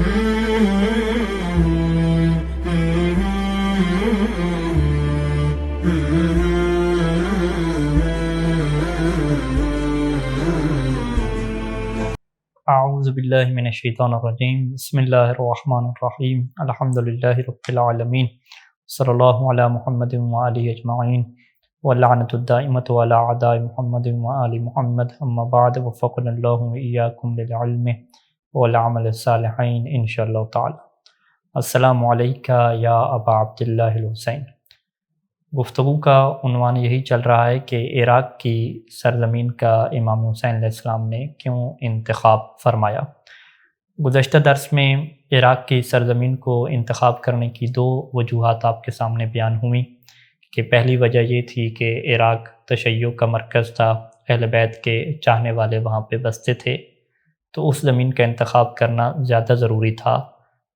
اعوذ باللہ من الشیطان الرجیم بسم اللہ الرحمن الرحیم الحمدللہ رب العالمین صلی اللہ علی محمد وآلہ اجمعین واللعنۃ الدائمۃ علی اعداء محمد وآل محمد اما بعد وفقنا اللہ وإیاکم للعلم والعمل الصالحین انشاءاللہ تعالی۔ السلام علیکہ یا ابا عبداللہ الحسین۔ گفتگو کا عنوان یہی چل رہا ہے کہ عراق کی سرزمین کا امام حسین علیہ السلام نے کیوں انتخاب فرمایا۔ گزشتہ درس میں عراق کی سرزمین کو انتخاب کرنے کی دو وجوہات آپ کے سامنے بیان ہوئیں کہ پہلی وجہ یہ تھی کہ عراق تشیع کا مرکز تھا، اہل بیت کے چاہنے والے وہاں پہ بستے تھے، تو اس زمین کا انتخاب کرنا زیادہ ضروری تھا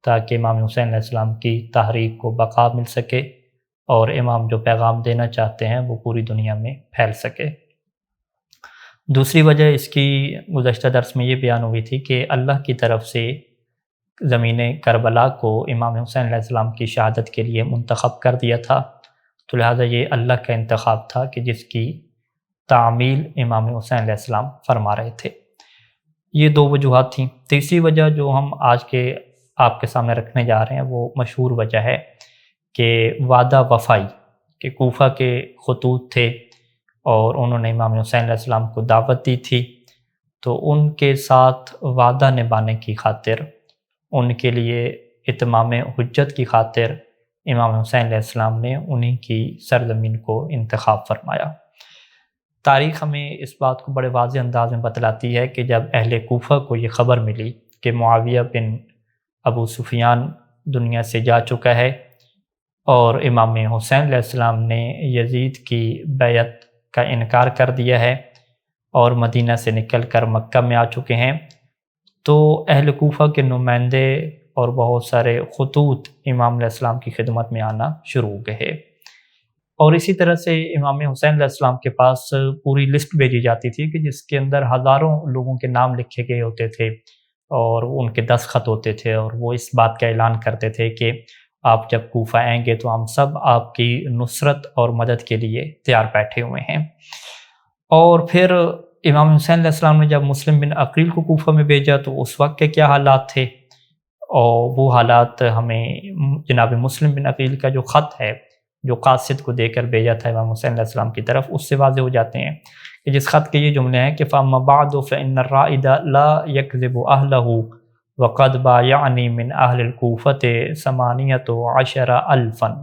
تاکہ امام حسین علیہ السلام کی تحریک کو بقا مل سکے اور امام جو پیغام دینا چاہتے ہیں وہ پوری دنیا میں پھیل سکے۔ دوسری وجہ اس کی گزشتہ درس میں یہ بیان ہوئی تھی کہ اللہ کی طرف سے زمین کربلا کو امام حسین علیہ السلام کی شہادت کے لیے منتخب کر دیا تھا، تو لہٰذا یہ اللہ کا انتخاب تھا کہ جس کی تعمیل امام حسین علیہ السلام فرما رہے تھے۔ یہ دو وجوہات تھیں۔ تیسری وجہ جو ہم آج کے آپ کے سامنے رکھنے جا رہے ہیں وہ مشہور وجہ ہے کہ وعدہ وفائی، کہ کوفہ کے خطوط تھے اور انہوں نے امام حسین علیہ السلام کو دعوت دی تھی، تو ان کے ساتھ وعدہ نبھانے کی خاطر، ان کے لیے اتمام حجت کی خاطر امام حسین علیہ السلام نے انہی کی سرزمین کو انتخاب فرمایا۔ تاریخ ہمیں اس بات کو بڑے واضح انداز میں بتلاتی ہے کہ جب اہل کوفہ کو یہ خبر ملی کہ معاویہ بن ابو سفیان دنیا سے جا چکا ہے اور امام حسین علیہ السلام نے یزید کی بیعت کا انکار کر دیا ہے اور مدینہ سے نکل کر مکہ میں آ چکے ہیں، تو اہل کوفہ کے نمائندے اور بہت سارے خطوط امام علیہ السلام کی خدمت میں آنا شروع ہو گئے، اور اسی طرح سے امام حسین علیہ السلام کے پاس پوری لسٹ بھیجی جاتی تھی کہ جس کے اندر ہزاروں لوگوں کے نام لکھے گئے ہوتے تھے اور ان کے دستخط ہوتے تھے، اور وہ اس بات کا اعلان کرتے تھے کہ آپ جب کوفہ آئیں گے تو ہم سب آپ کی نصرت اور مدد کے لیے تیار بیٹھے ہوئے ہیں۔ اور پھر امام حسین علیہ السلام نے جب مسلم بن عقیل کو کوفہ میں بھیجا تو اس وقت کے کیا حالات تھے، اور وہ حالات ہمیں جناب مسلم بن عقیل کا جو خط ہے جو قاصد کو دے کر بھیجا تھا امام حسین علیہ السلام کی طرف، اس سے واضح ہو جاتے ہیں کہ جس خط کے یہ جملے ہیں کہ فَأَمَّا بَعْدُ فَإِنَّ الرَّائِدَ لَا يَكْذِبُ أَهْلَهُ وَقَدْ بَايَعَنِي مِنْ أَهْلِ الْكُوفَةِ 18,000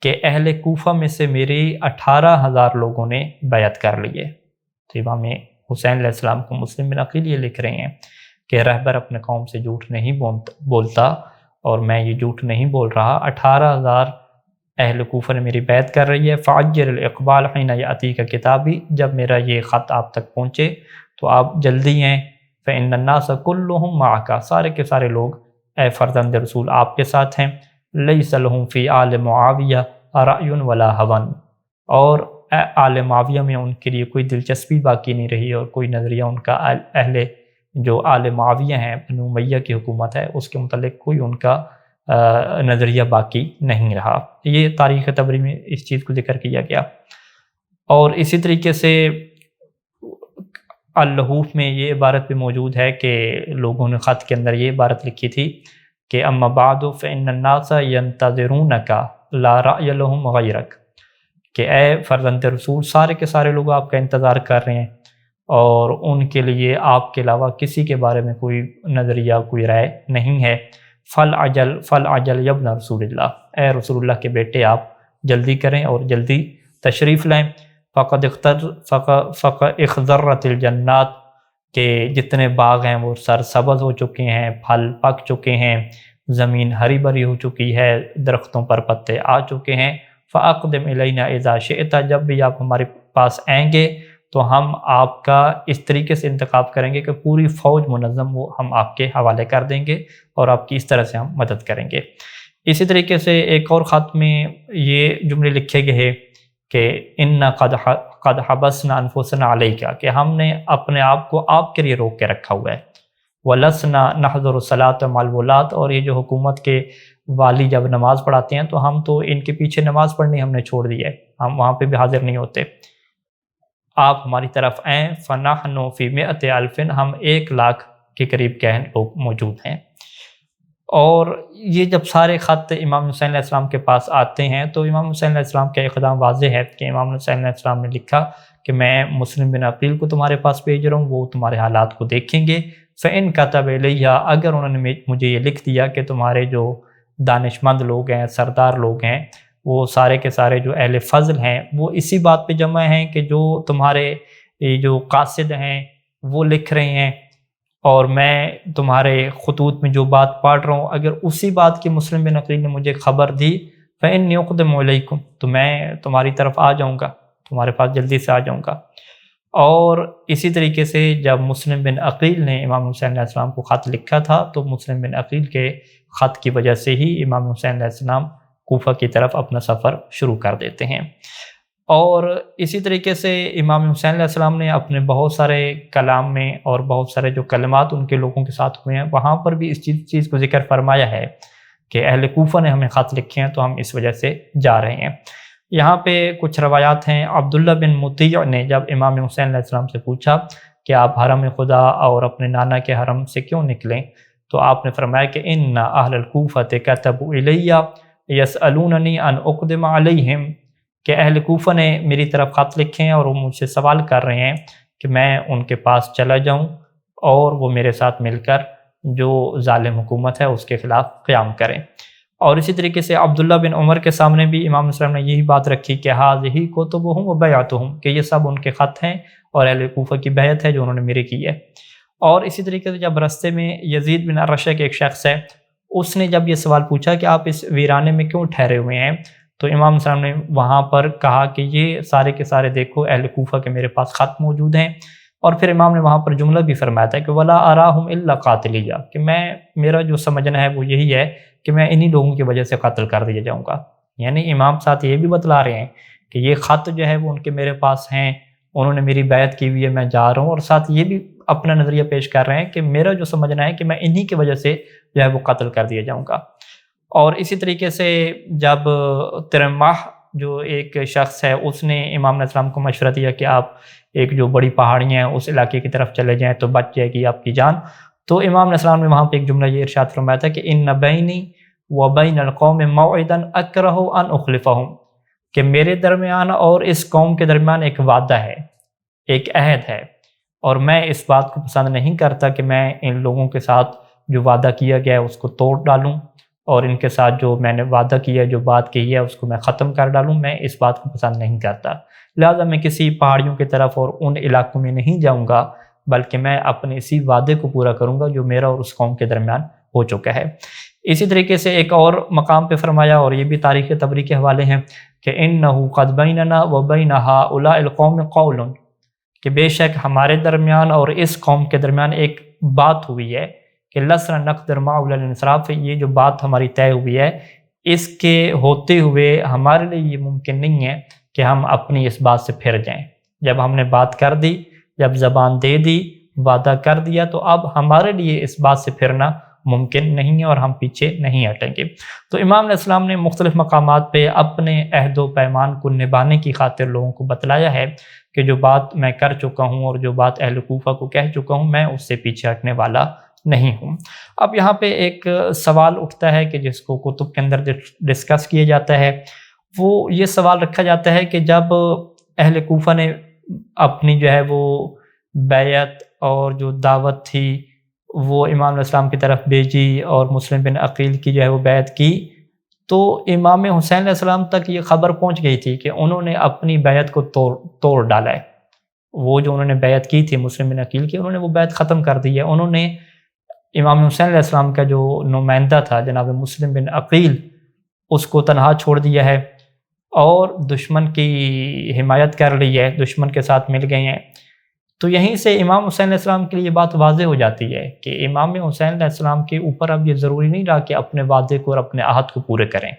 کہ اہل کوفہ میں سے میری 18,000 لوگوں نے بیعت کر لی ہے۔ تو امام حسین علیہ السلام کو مسلم بن عقیل یہ لکھ رہے ہیں کہ رہبر اپنے قوم سے جھوٹ نہیں بولتا اور میں یہ جھوٹ نہیں بول رہا، 18,000 اہل کوفہ نے میری بیعت کر رہی ہے۔ فَعَجِّلِ الْإِقْبَالَ حِينَ يَأْتِيكَ کتابی، جب میرا یہ خط آپ تک پہنچے تو آپ جلدی ہیں۔ فَإِنَّ النَّاسَ كُلُّهُمْ مَعَكَ، سارے کے سارے لوگ اے فرزند رسول آپ کے ساتھ ہیں۔ لَيْسَ لَهُمْ فِي آلِ مُعَاوِيَةَ رَأْيٌ وَلَا هَوًى، اور آل معاویہ میں ان کے لیے کوئی دلچسپی باقی نہیں رہی اور کوئی نظریہ ان کا اہل جو آل معاویہ ہیں، بنو امیہ کی حکومت ہے، اس کے متعلق کوئی ان کا نظریہ باقی نہیں رہا۔ یہ تاریخ طبری میں اس چیز کو ذکر کیا گیا۔ اور اسی طریقے سے اللحوف میں یہ عبارت بھی موجود ہے کہ لوگوں نے خط کے اندر یہ عبارت لکھی تھی کہ اما بعد فإن الناس ينتظرونك لا رأي لهم غيرك، کہ اے فرزند رسول سارے کے سارے لوگ آپ کا انتظار کر رہے ہیں اور ان کے لیے آپ کے علاوہ کسی کے بارے میں کوئی نظریہ کوئی رائے نہیں ہے۔ فَالْعَجَلْ يَا ابْنَ رسول اللہ، اے رسول اللہ کے بیٹے آپ جلدی کریں اور جلدی تشریف لائیں۔ فَقَدْ اخْضَرَّتِ الْجَنَّاتِ، کہ جتنے باغ ہیں وہ سرسبز ہو چکے ہیں، پھل پک چکے ہیں، زمین ہری بھری ہو چکی ہے، درختوں پر پتے آ چکے ہیں۔ فَأَقْدِمْ إِلَيْنَا إِذَا شِئْتَ، جب بھی آپ ہمارے پاس آئیں گے تو ہم آپ کا اس طریقے سے انتخاب کریں گے کہ پوری فوج منظم وہ ہم آپ کے حوالے کر دیں گے اور آپ کی اس طرح سے ہم مدد کریں گے۔ اسی طریقے سے ایک اور خط میں یہ جملے لکھے گئے کہ اِنَّا قَدْ حَبَسْنَا أَنفُسَنَا عَلَيْكَ، کہ ہم نے اپنے آپ کو آپ کے لیے روک کے رکھا ہوا ہے، وَلَسْنَا نَحْضُرُ الصَّلَاةَ مَعَ الْوُلَاةِ، اور یہ جو حکومت کے والی جب نماز پڑھاتے ہیں تو ہم تو ان کے پیچھے نماز پڑھنی ہم نے چھوڑ دی ہے، ہم وہاں پہ بھی حاضر نہیں ہوتے، آپ ہماری طرف آئیں، فَنَحْنُ فِي مِئَةِ أَلْفٍ، ہم 1,00,000 کے قریب کیا ہیں لوگ موجود ہیں۔ اور یہ جب سارے خط امام حسین علیہ السلام کے پاس آتے ہیں تو امام حسین علیہ السلام کا اقدام واضح ہے کہ امام حسین علیہ السلام نے لکھا کہ میں مسلم بن عقیل کو تمہارے پاس بھیج رہا ہوں، وہ تمہارے حالات کو دیکھیں گے۔ فَإِن كَتَبَ إِلَيَّ، اگر انہوں نے مجھے یہ لکھ دیا کہ تمہارے جو دانش مند لوگ ہیں، سردار لوگ ہیں، وہ سارے کے سارے جو اہل فضل ہیں وہ اسی بات پہ جمع ہیں کہ جو تمہارے جو قاصد ہیں وہ لکھ رہے ہیں، اور میں تمہارے خطوط میں جو بات پڑھ رہا ہوں اگر اسی بات کی مسلم بن عقیل نے مجھے خبر دی، فَإِنِّي أُقْدِمُ إِلَيْكُمْ، تو میں تمہاری طرف آ جاؤں گا، تمہارے پاس جلدی سے آ جاؤں گا۔ اور اسی طریقے سے جب مسلم بن عقیل نے امام حسین علیہ السلام کو خط لکھا تھا تو مسلم بن عقیل کے خط کی وجہ سے ہی امام حسین علیہ السلام کوفہ کی طرف اپنا سفر شروع کر دیتے ہیں۔ اور اسی طریقے سے امام حسین علیہ السلام نے اپنے بہت سارے کلام میں اور بہت سارے جو کلمات ان کے لوگوں کے ساتھ ہوئے ہیں وہاں پر بھی اس چیز کو ذکر فرمایا ہے کہ اہل کوفہ نے ہمیں خط لکھے ہیں تو ہم اس وجہ سے جا رہے ہیں۔ یہاں پہ کچھ روایات ہیں، عبداللہ بن مطیع نے جب امام حسین علیہ السلام سے پوچھا کہ آپ حرم خدا اور اپنے نانا کے حرم سے کیوں نکلیں، تو آپ نے فرمایا کہ ان اہل الکوفہ کتبوا الی یسألوننی ان اقدم علیہم، کہ اہل کوفہ نے میری طرف خط لکھے ہیں اور وہ مجھ سے سوال کر رہے ہیں کہ میں ان کے پاس چلا جاؤں اور وہ میرے ساتھ مل کر جو ظالم حکومت ہے اس کے خلاف قیام کریں۔ اور اسی طریقے سے عبداللہ بن عمر کے سامنے بھی امام السلام نے یہی بات رکھی کہ ہذہ کتبہم و بیعتہم، کہ یہ سب ان کے خط ہیں اور اہل کوفہ کی بیعت ہے جو انہوں نے میرے کی ہے۔ اور اسی طریقے سے جب رستے میں یزید بن الرشق کے ایک شخص ہے، اس نے جب یہ سوال پوچھا کہ آپ اس ویرانے میں کیوں ٹھہرے ہوئے ہیں، تو امام السلام نے وہاں پر کہا کہ یہ سارے کے سارے دیکھو اہل کوفہ کے میرے پاس خط موجود ہیں۔ اور پھر امام نے وہاں پر جملہ بھی فرمایا تھا کہ ولا اراہم الا قاتلیہ، کہ میرا جو سمجھنا ہے وہ یہی ہے کہ میں انہی لوگوں کی وجہ سے قتل کر دیا جاؤں گا۔ یعنی امام ساتھ یہ بھی بتلا رہے ہیں کہ یہ خط جو ہے وہ ان کے میرے پاس ہیں، انہوں نے میری بیعت کی ہوئی ہے، میں جا رہا ہوں، اور ساتھ یہ بھی اپنا نظریہ پیش کر رہے ہیں کہ میرا جو سمجھنا ہے کہ میں انہی کی وجہ سے جو ہے وہ قتل کر دیا جاؤں گا۔ اور اسی طریقے سے جب ترماح جو ایک شخص ہے اس نے امام علیہ السلام کو مشورہ دیا کہ آپ ایک جو بڑی پہاڑیاں ہیں اس علاقے کی طرف چلے جائیں تو بچ جائے گی آپ کی جان، تو امام علیہ السلام نے وہاں پہ ایک جملہ یہ ارشاد فرمایا تھا کہ ان بینی و بین القوم موعدا اکرہ ان اخلفہم، کہ میرے درمیان اور اس قوم کے درمیان ایک وعدہ ہے، ایک عہد ہے، اور میں اس بات کو پسند نہیں کرتا کہ میں ان لوگوں کے ساتھ جو وعدہ کیا گیا ہے اس کو توڑ ڈالوں، اور ان کے ساتھ جو میں نے وعدہ کیا ہے، جو بات کی ہے اس کو میں ختم کر ڈالوں، میں اس بات کو پسند نہیں کرتا، لہٰذا میں کسی پہاڑیوں کی طرف اور ان علاقوں میں نہیں جاؤں گا، بلکہ میں اپنے اسی وعدے کو پورا کروں گا جو میرا اور اس قوم کے درمیان ہو چکا ہے۔ اسی طریقے سے ایک اور مقام پہ فرمایا، اور یہ بھی تاریخ تبری کے حوالے ہیں، کہ انہ قد بیننا و بین ہؤلاء القوم قول، کہ بے شک ہمارے درمیان اور اس قوم کے درمیان ایک بات ہوئی ہے کہ لسنا نقدر معه الانصراف، یہ جو بات ہماری طے ہوئی ہے اس کے ہوتے ہوئے ہمارے لیے یہ ممکن نہیں ہے کہ ہم اپنی اس بات سے پھر جائیں۔ جب ہم نے بات کر دی، جب زبان دے دی، وعدہ کر دیا، تو اب ہمارے لیے اس بات سے پھرنا ممکن نہیں ہے اور ہم پیچھے نہیں ہٹیں گے۔ تو امام علیہ السلام نے مختلف مقامات پہ اپنے عہد و پیمان کو نبھانے کی خاطر لوگوں کو بتلایا ہے کہ جو بات میں کر چکا ہوں اور جو بات اہل کوفہ کو کہہ چکا ہوں میں اس سے پیچھے ہٹنے والا نہیں ہوں۔ اب یہاں پہ ایک سوال اٹھتا ہے کہ جس کو کتب کے اندر ڈسکس کیا جاتا ہے، وہ یہ سوال رکھا جاتا ہے کہ جب اہل کوفہ نے اپنی جو ہے وہ بیعت اور جو دعوت تھی وہ امام علیہ السلام کی طرف بھیجی اور مسلم بن عقیل کی جو ہے وہ بیعت کی، تو امام حسین علیہ السلام تک یہ خبر پہنچ گئی تھی کہ انہوں نے اپنی بیعت کو توڑ ڈالا ہے۔ وہ جو انہوں نے بیعت کی تھی مسلم بن عقیل کی، انہوں نے وہ بیعت ختم کر دی ہے، انہوں نے امام حسین علیہ السلام کا جو نمائندہ تھا جناب مسلم بن عقیل اس کو تنہا چھوڑ دیا ہے اور دشمن کی حمایت کر لی ہے، دشمن کے ساتھ مل گئے ہیں۔ تو یہیں سے امام حسین علیہ السلام کے لیے یہ بات واضح ہو جاتی ہے کہ امام حسین علیہ السلام کے اوپر اب یہ ضروری نہیں رہا کہ اپنے وعدے کو اور اپنے عہد کو پورے کریں،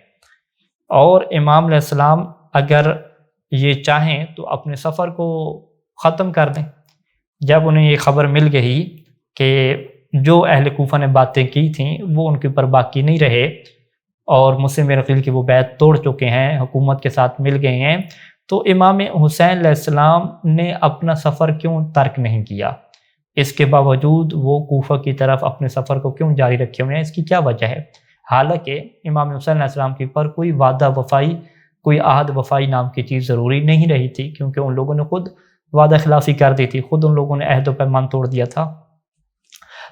اور امام علیہ السلام اگر یہ چاہیں تو اپنے سفر کو ختم کر دیں۔ جب انہیں یہ خبر مل گئی کہ جو اہل کوفہ نے باتیں کی تھیں وہ ان کے اوپر باقی نہیں رہے، اور مسلم بن عقیل کی وہ بیعت توڑ چکے ہیں، حکومت کے ساتھ مل گئے ہیں، تو امام حسین علیہ السلام نے اپنا سفر کیوں ترک نہیں کیا؟ اس کے باوجود وہ کوفہ کی طرف اپنے سفر کو کیوں جاری رکھے ہوئے ہیں؟ اس کی کیا وجہ ہے؟ حالانکہ امام حسین علیہ السلام کے اوپر کوئی وعدہ وفائی، کوئی عہد وفائی نام کی چیز ضروری نہیں رہی تھی، کیونکہ ان لوگوں نے خود وعدہ خلافی کر دی تھی، خود ان لوگوں نے عہد و پیمان توڑ دیا تھا۔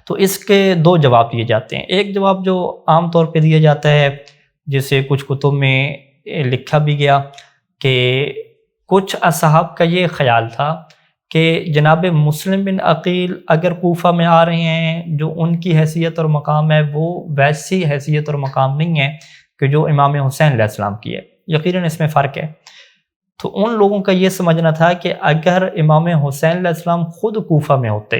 تو اس کے دو جواب دیے جاتے ہیں۔ ایک جواب جو عام طور پہ دیا جاتا ہے، جسے کچھ کتب میں لکھا بھی گیا، کہ کچھ اصحاب کا یہ خیال تھا کہ جناب مسلم بن عقیل اگر کوفہ میں آ رہے ہیں، جو ان کی حیثیت اور مقام ہے وہ ویسی حیثیت اور مقام نہیں ہے کہ جو امام حسین علیہ السلام کی ہے، یقیناً اس میں فرق ہے۔ تو ان لوگوں کا یہ سمجھنا تھا کہ اگر امام حسین علیہ السلام خود کوفہ میں ہوتے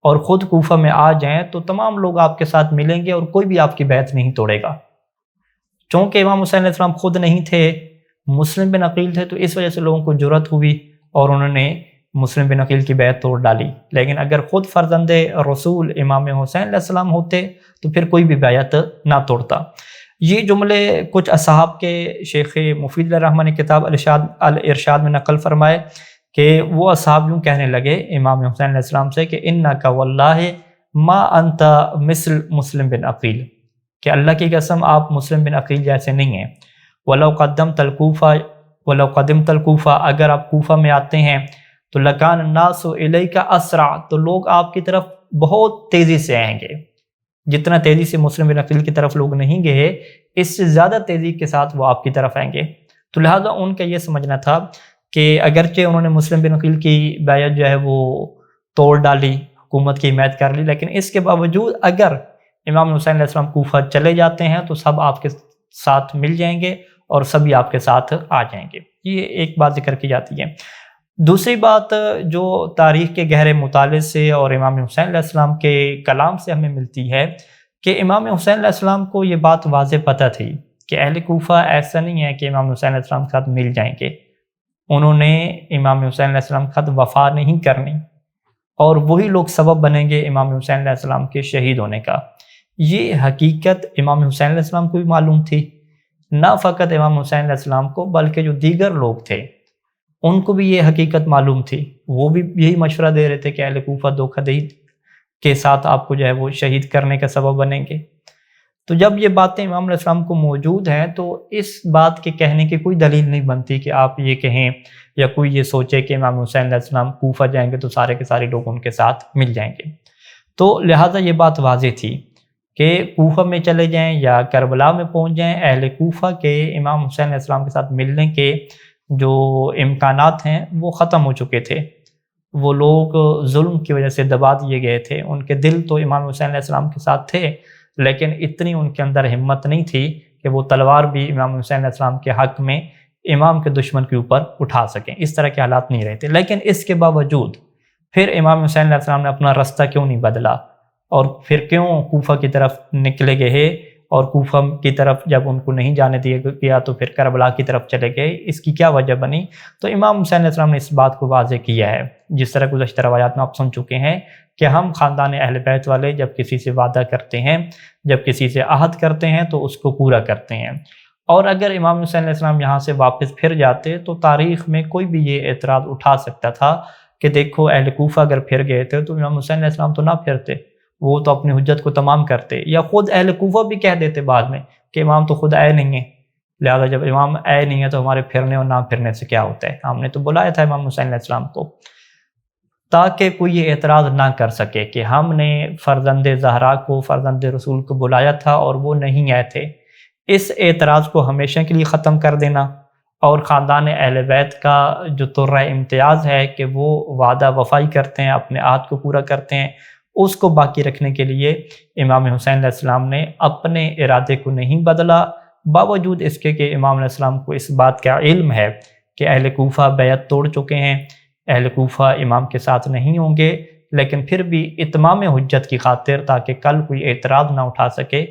اور خود کوفہ میں آ جائیں تو تمام لوگ آپ کے ساتھ ملیں گے اور کوئی بھی آپ کی بیعت نہیں توڑے گا۔ چونکہ امام حسین علیہ السلام خود نہیں تھے، مسلم بن عقیل تھے، تو اس وجہ سے لوگوں کو جرأت ہوئی اور انہوں نے مسلم بن عقیل کی بیعت توڑ ڈالی۔ لیکن اگر خود فرزند رسول امام حسین علیہ السلام ہوتے تو پھر کوئی بھی بیعت نہ توڑتا۔ یہ جملے کچھ اصحاب کے شیخ مفید الرحمن نے کتاب الارشاد میں نقل فرمائے کہ وہ اصحاب یوں کہنے لگے امام حسین علیہ السلام سے کہ انک واللہ ما انت مثل مسلم بن عقیل، کہ اللہ کی قسم آپ مسلم بن عقیل جیسے نہیں ہیں۔ ولو قدمت الکوفہ، اگر آپ کوفہ میں آتے ہیں تو لکان الناس الیک اسرع، تو لوگ آپ کی طرف بہت تیزی سے آئیں گے۔ جتنا تیزی سے مسلم بن عقیل کی طرف لوگ نہیں گئے، اس سے زیادہ تیزی کے ساتھ وہ آپ کی طرف آئیں گے۔ تو لہٰذا ان کا یہ سمجھنا تھا کہ اگرچہ انہوں نے مسلم بن عقیل کی بیعت جو ہے وہ توڑ ڈالی، حکومت کی حمایت کر لی، لیکن اس کے باوجود اگر امام حسین علیہ السلام کوفہ چلے جاتے ہیں تو سب آپ کے ساتھ مل جائیں گے اور سبھی آپ کے ساتھ آ جائیں گے۔ یہ ایک بات ذکر کی جاتی ہے۔ دوسری بات جو تاریخ کے گہرے مطالعے سے اور امام حسین علیہ السلام کے کلام سے ہمیں ملتی ہے کہ امام حسین علیہ السلام کو یہ بات واضح پتہ تھی کہ اہل کوفہ ایسا نہیں ہے کہ امام حسین علیہ السلام کے ساتھ مل جائیں گے۔ انہوں نے امام حسین علیہ السلام کے ساتھ وفا نہیں کرنی، اور وہی لوگ سبب بنیں گے امام حسین علیہ السلام کے شہید ہونے کا۔ یہ حقیقت امام حسین علیہ السلام کو بھی معلوم تھی، نہ فقط امام حسین علیہ السلام کو بلکہ جو دیگر لوگ تھے ان کو بھی یہ حقیقت معلوم تھی۔ وہ بھی یہی مشورہ دے رہے تھے کہ اہل کوفہ دھوکہ دہی کے ساتھ آپ کو جو ہے وہ شہید کرنے کا سبب بنیں گے۔ تو جب یہ باتیں امام علیہ السلام کو موجود ہیں تو اس بات کے کہنے کی کوئی دلیل نہیں بنتی کہ آپ یہ کہیں یا کوئی یہ سوچے کہ امام حسین علیہ السلام کوفہ جائیں گے تو سارے کے سارے لوگ ان کے ساتھ مل جائیں گے۔ تو لہٰذا یہ بات واضح تھی کہ کوفہ میں چلے جائیں یا کربلا میں پہنچ جائیں، اہل کوفہ کے امام حسین علیہ السلام کے ساتھ ملنے کے جو امکانات ہیں وہ ختم ہو چکے تھے۔ وہ لوگ ظلم کی وجہ سے دبا دیے گئے تھے، ان کے دل تو امام حسین علیہ السلام کے ساتھ تھے، لیکن اتنی ان کے اندر ہمت نہیں تھی کہ وہ تلوار بھی امام حسین علیہ السلام کے حق میں امام کے دشمن کے اوپر اٹھا سکیں۔ اس طرح کے حالات نہیں رہتے، لیکن اس کے باوجود پھر امام حسین علیہ السلام نے اپنا راستہ کیوں نہیں بدلا، اور پھر کیوں کوفہ کی طرف نکلے گئے، اور کوفہ کی طرف جب ان کو نہیں جانے دیا گیا تو پھر کربلا کی طرف چلے گئے۔ اس کی کیا وجہ بنی؟ تو امام حسین علیہ السلام نے اس بات کو واضح کیا ہے، جس طرح گزشتہ روایات میں آپ سن چکے ہیں کہ ہم خاندان اہل بیت والے جب کسی سے وعدہ کرتے ہیں، جب کسی سے عہد کرتے ہیں تو اس کو پورا کرتے ہیں، اور اگر امام حسین علیہ السلام یہاں سے واپس پھر جاتے تو تاریخ میں کوئی بھی یہ اعتراض اٹھا سکتا تھا کہ دیکھو اہل کوفہ اگر پھر گئے تھے تو امام حسین علیہ السلام تو نہ پھرتے، وہ تو اپنی حجت کو تمام کرتے، یا خود اہل کوفہ بھی کہہ دیتے بعد میں کہ امام تو خود آئے نہیں ہیں، لہذا جب امام آئے نہیں ہے تو ہمارے پھرنے اور نہ پھرنے سے کیا ہوتا ہے، ہم نے تو بلایا تھا امام حسین علیہ السلام کو، تاکہ کوئی یہ اعتراض نہ کر سکے کہ ہم نے فرزند زہرا کو، فرزند رسول کو بلایا تھا اور وہ نہیں آئے تھے۔ اس اعتراض کو ہمیشہ کے لیے ختم کر دینا، اور خاندان اہل بیت کا جو ترہ امتیاز ہے کہ وہ وعدہ وفائی کرتے ہیں، اپنے عہد کو پورا کرتے ہیں، اس کو باقی رکھنے کے لیے امام حسین علیہ السلام نے اپنے ارادے کو نہیں بدلا، باوجود اس کے کہ امام علیہ السلام کو اس بات کا علم ہے کہ اہل کوفہ بیعت توڑ چکے ہیں، اہل کوفہ امام کے ساتھ نہیں ہوں گے، لیکن پھر بھی اتمام حجت کی خاطر تاکہ کل کوئی اعتراض نہ اٹھا سکے،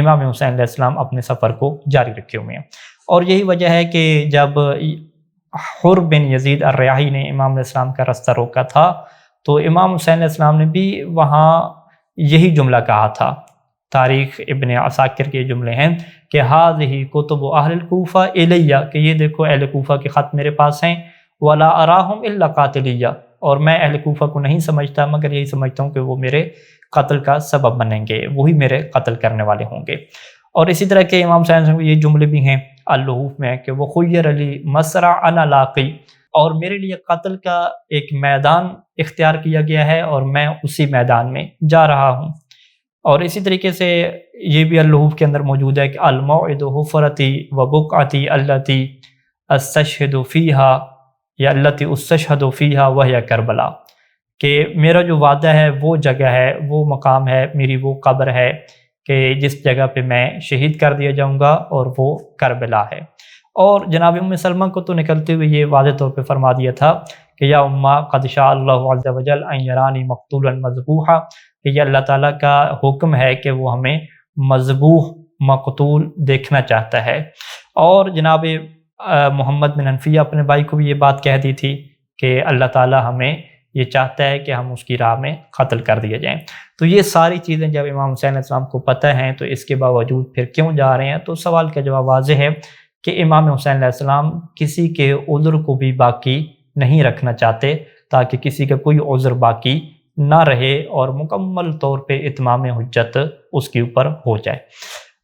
امام حسین علیہ السلام اپنے سفر کو جاری رکھے ہوئے ہیں۔ اور یہی وجہ ہے کہ جب حر بن یزید الریاحی نے امام علیہ السلام کا راستہ روکا تھا تو امام حسین علیہ السلام نے بھی وہاں یہی جملہ کہا تھا۔ تاریخ ابن عساکر کے جملے ہیں کہ ھذہ کتب اہل الکوفہ الیہ، کہ یہ دیکھو اہل کوفہ کے خط میرے پاس ہیں، ولا اراہم الا قاتلیہ، اور میں اہل کوفہ کو نہیں سمجھتا مگر یہی سمجھتا ہوں کہ وہ میرے قتل کا سبب بنیں گے، وہی میرے قتل کرنے والے ہوں گے۔ اور اسی طرح کے امام صلی اللہ علیہ وسلم کے یہ جملے بھی ہیں اللحوف میں کہ وہ خیر علی مسرع انا لاقی، اور میرے لیے قتل کا ایک میدان اختیار کیا گیا ہے اور میں اسی میدان میں جا رہا ہوں۔ اور اسی طریقے سے یہ بھی اللحوف کے اندر موجود ہے کہ الموعد حفرتی و بقعتی التی استشہد فیہا، یا التی استشہد فیہا وہی کربلا، کہ میرا جو وعدہ ہے وہ جگہ ہے، وہ مقام ہے، میری وہ قبر ہے کہ جس جگہ پہ میں شہید کر دیا جاؤں گا، اور وہ کربلا ہے۔ اور جناب ام سلمہ کو تو نکلتے ہوئے یہ واضح طور پہ فرما دیا تھا کہ یا امہ قد شاء اللہ عز وجل ان یرانی مقتولا مذبوحا، کہ یہ اللہ تعالیٰ کا حکم ہے کہ وہ ہمیں مذبوح مقتول دیکھنا چاہتا ہے۔ اور جناب محمد بن حنفیہ اپنے بھائی کو بھی یہ بات کہہ دی تھی کہ اللہ تعالیٰ ہمیں یہ چاہتا ہے کہ ہم اس کی راہ میں قتل کر دیے جائیں۔ تو یہ ساری چیزیں جب امام حسین علیہ السلام کو پتہ ہیں تو اس کے باوجود پھر کیوں جا رہے ہیں؟ تو سوال کا جواب واضح ہے کہ امام حسین علیہ السلام کسی کے عذر کو بھی باقی نہیں رکھنا چاہتے، تاکہ کسی کا کوئی عذر باقی نہ رہے اور مکمل طور پہ اتمام حجت اس کے اوپر ہو جائے۔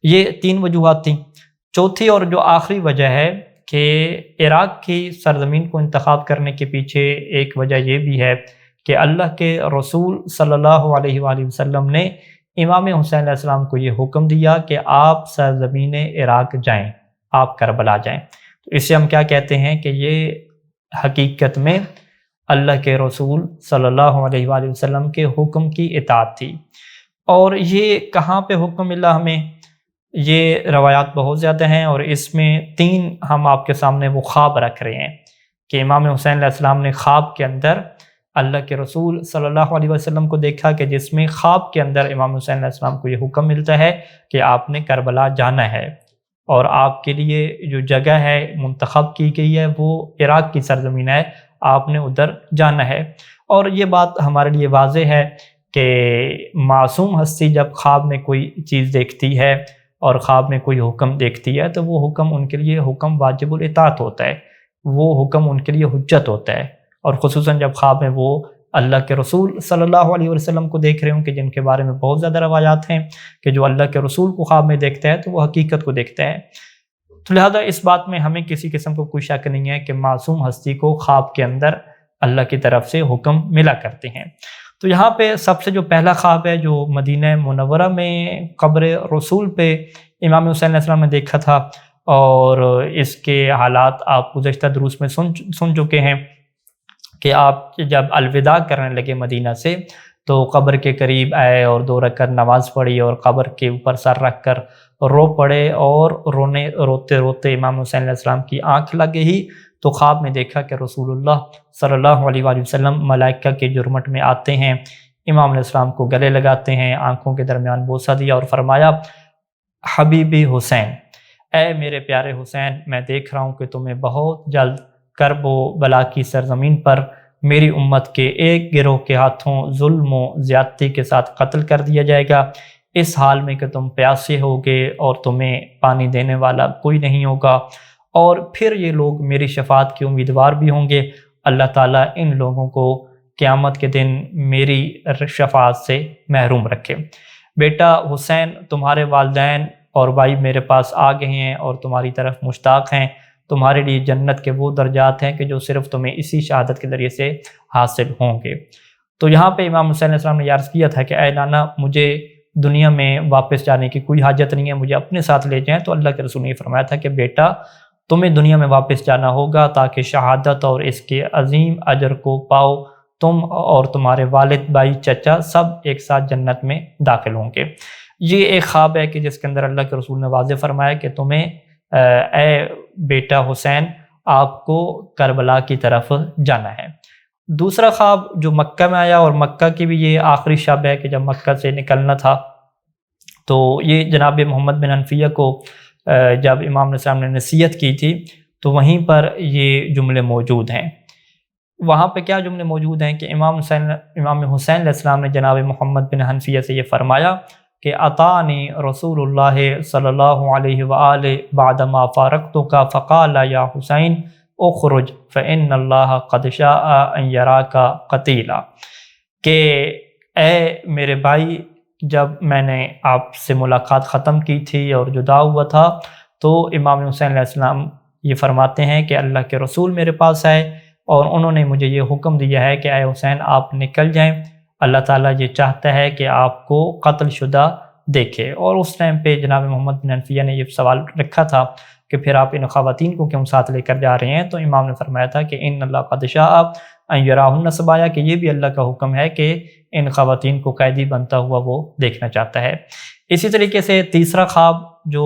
یہ 3 وجوہات تھیں۔ چوتھی اور جو آخری وجہ ہے کہ عراق کی سرزمین کو انتخاب کرنے کے پیچھے ایک وجہ یہ بھی ہے کہ اللہ کے رسول صلی اللہ علیہ وآلہ وسلم نے امام حسین علیہ السلام کو یہ حکم دیا کہ آپ سرزمین عراق جائیں، آپ کربلا جائیں۔ تو اس سے ہم کیا کہتے ہیں کہ یہ حقیقت میں اللہ کے رسول صلی اللہ علیہ وآلہ وسلم کے حکم کی اطاعت تھی۔ اور یہ کہاں پہ حکم ملا ہمیں؟ یہ روایات بہت زیادہ ہیں، اور اس میں 3 ہم آپ کے سامنے وہ خواب رکھ رہے ہیں کہ امام حسین علیہ السلام نے خواب کے اندر اللہ کے رسول صلی اللہ علیہ وسلم کو دیکھا، کہ جس میں خواب کے اندر امام حسین علیہ السلام کو یہ حکم ملتا ہے کہ آپ نے کربلا جانا ہے، اور آپ کے لیے جو جگہ ہے منتخب کی گئی ہے وہ عراق کی سرزمین ہے، آپ نے ادھر جانا ہے۔ اور یہ بات ہمارے لیے واضح ہے کہ معصوم ہستی جب خواب میں کوئی چیز دیکھتی ہے اور خواب میں کوئی حکم دیکھتی ہے تو وہ حکم ان کے لیے حکم واجب الاطاعت ہوتا ہے، وہ حکم ان کے لیے حجت ہوتا ہے۔ اور خصوصاً جب خواب میں وہ اللہ کے رسول صلی اللہ علیہ وسلم کو دیکھ رہے ہوں، کہ جن کے بارے میں بہت زیادہ روایات ہیں کہ جو اللہ کے رسول کو خواب میں دیکھتا ہے تو وہ حقیقت کو دیکھتا ہے۔ تو لہذا اس بات میں ہمیں کسی قسم کو کوئی شک نہیں ہے کہ معصوم ہستی کو خواب کے اندر اللہ کی طرف سے حکم ملا کرتے ہیں۔ تو یہاں پہ سب سے جو پہلا خواب ہے جو مدینہ منورہ میں قبر رسول پہ امام حسین علیہ السلام نے دیکھا تھا، اور اس کے حالات آپ گزشتہ دروس میں سن چکے ہیں کہ آپ جب الوداع کرنے لگے مدینہ سے تو قبر کے قریب آئے اور 2 رکعت نماز پڑھی، اور قبر کے اوپر سر رکھ کر رو پڑے، اور روتے روتے امام حسین علیہ السلام کی آنکھ لگ گئی تو خواب میں دیکھا کہ رسول اللہ صلی اللہ علیہ وآلہ وسلم ملائکہ کے جرمٹ میں آتے ہیں، امام علیہ السلام کو گلے لگاتے ہیں، آنکھوں کے درمیان بوسہ دیا اور فرمایا حبیبی حسین، اے میرے پیارے حسین، میں دیکھ رہا ہوں کہ تمہیں بہت جلد کرب و بلا کی سرزمین پر میری امت کے ایک گروہ کے ہاتھوں ظلم و زیادتی کے ساتھ قتل کر دیا جائے گا، اس حال میں کہ تم پیاسے ہوگے اور تمہیں پانی دینے والا کوئی نہیں ہوگا، اور پھر یہ لوگ میری شفاعت کے امیدوار بھی ہوں گے۔ اللہ تعالیٰ ان لوگوں کو قیامت کے دن میری شفاعت سے محروم رکھے۔ بیٹا حسین، تمہارے والدین اور بھائی میرے پاس آ گئے ہیں اور تمہاری طرف مشتاق ہیں، تمہارے لیے جنت کے وہ درجات ہیں کہ جو صرف تمہیں اسی شہادت کے ذریعے سے حاصل ہوں گے۔ تو یہاں پہ امام حسین علیہ السلام نے عرض کیا تھا کہ اے نانا، مجھے دنیا میں واپس جانے کی کوئی حاجت نہیں ہے، مجھے اپنے ساتھ لے جائیں۔ تو اللہ کے رسول نے یہ فرمایا تھا کہ بیٹا تمہیں دنیا میں واپس جانا ہوگا تاکہ شہادت اور اس کے عظیم اجر کو پاؤ، تم اور تمہارے والد، بھائی، چچا سب ایک ساتھ جنت میں داخل ہوں گے۔ یہ ایک خواب ہے کہ جس کے اندر اللہ کے رسول نے واضح فرمایا کہ تمہیں اے بیٹا حسین، آپ کو کربلا کی طرف جانا ہے۔ دوسرا خواب جو مکہ میں آیا، اور مکہ کی بھی یہ آخری شب ہے کہ جب مکہ سے نکلنا تھا، تو یہ جناب محمد بن حنفیہ کو جب امام علیہ السلام نے نصیحت کی تھی تو وہیں پر یہ جملے موجود ہیں وہاں پہ کیا جملے موجود ہیں کہ امام حسین علیہ السلام نے جناب محمد بن حنفیہ سے یہ فرمایا کہ اطانی رسول اللہ صلی اللہ علیہ وآلہ بعد ما فارقتک فقال یا حسین اخرج فإن اللہ قد شاء ان یراک قتیلا، کہ اے میرے بھائی، جب میں نے آپ سے ملاقات ختم کی تھی اور جدا ہوا تھا تو امام حسین علیہ السلام یہ فرماتے ہیں کہ اللہ کے رسول میرے پاس آئے اور انہوں نے مجھے یہ حکم دیا ہے کہ اے حسین آپ نکل جائیں، اللہ تعالیٰ یہ چاہتا ہے کہ آپ کو قتل شدہ دیکھے۔ اور اس ٹائم پہ جناب محمد بن حنفیہ نے یہ سوال رکھا تھا کہ پھر آپ ان خواتین کو کیوں ساتھ لے کر جا رہے ہیں، تو امام نے فرمایا تھا کہ ان اللہ قد شاء ان یراہن سبایا، کہ یہ بھی اللہ کا حکم ہے کہ ان خواتین کو قیدی بنتا ہوا وہ دیکھنا چاہتا ہے۔ اسی طریقے سے تیسرا خواب جو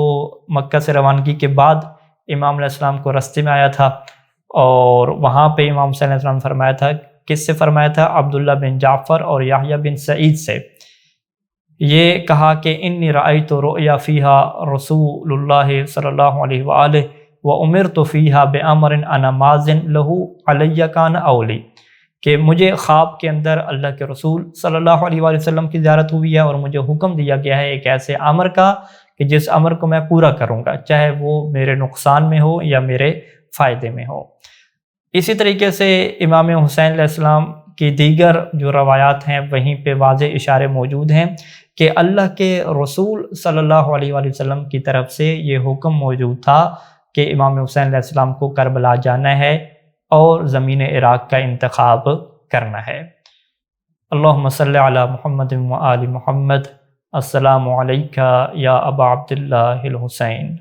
مکہ سے روانگی کے بعد امام علیہ السلام کو رستے میں آیا تھا، اور وہاں پہ امام حسین علیہ السلام نے فرمایا تھا، کس سے فرمایا تھا؟ عبداللہ بن جعفر اور یحییٰ بن سعید سے۔ یہ کہا کہ انی رأیت رؤیا فیہا رسول اللہ صلی اللہ علیہ وآلہ وامرت فیہا بامر انا ماضٍ لہ علی کان اولی، کہ مجھے خواب کے اندر اللہ کے رسول صلی اللہ علیہ وآلہ وسلم کی زیارت ہوئی ہے اور مجھے حکم دیا گیا ہے ایک ایسے امر کا کہ جس امر کو میں پورا کروں گا، چاہے وہ میرے نقصان میں ہو یا میرے فائدے میں ہو۔ اسی طریقے سے امام حسین علیہ السلام کی دیگر جو روایات ہیں وہیں پہ واضح اشارے موجود ہیں کہ اللہ کے رسول صلی اللہ علیہ وآلہ وسلم کی طرف سے یہ حکم موجود تھا کہ امام حسین علیہ السلام کو کربلا جانا ہے اور زمین عراق کا انتخاب کرنا ہے۔ اللہم صلی علی محمد و آل محمد۔ السلام علیکہ یا ابا عبداللہ الحسین۔